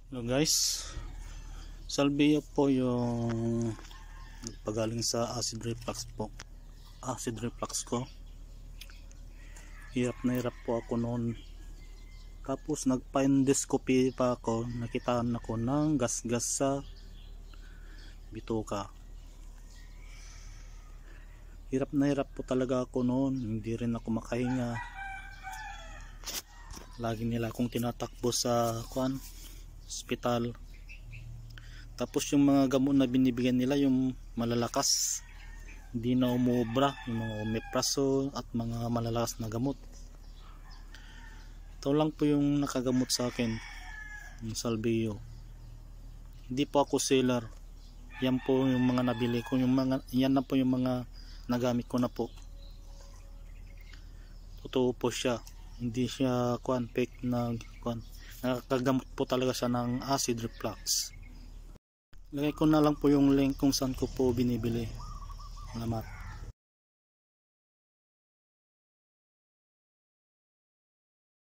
Hello guys, salvia po yung pagaling sa acid reflux po. Acid reflux ko. Hirap na hirap po ako noon. Tapos nagpa-endoscopy pa ako, nakitaan ako ng gas-gas sa bituka. Hirap na hirap po talaga ako noon, hindi rin ako makahinga. Lagi nila akong tinatakbo sa hospital. Tapos yung mga gamot na binibigyan nila, yung malalakas, hindi na umubra, yung mga omeprazole at mga malalakas na gamot. Ito lang po yung nakagamot sa akin, yung Salvio. Hindi po ako seller. Yan po yung mga nabili ko, yan na po yung mga nagamit ko na po. Totoo po siya, hindi siya fake na nakakagamot po talaga siya ng acid reflux. Lagay ko na lang po yung link kung saan ko po binibili. Salamat.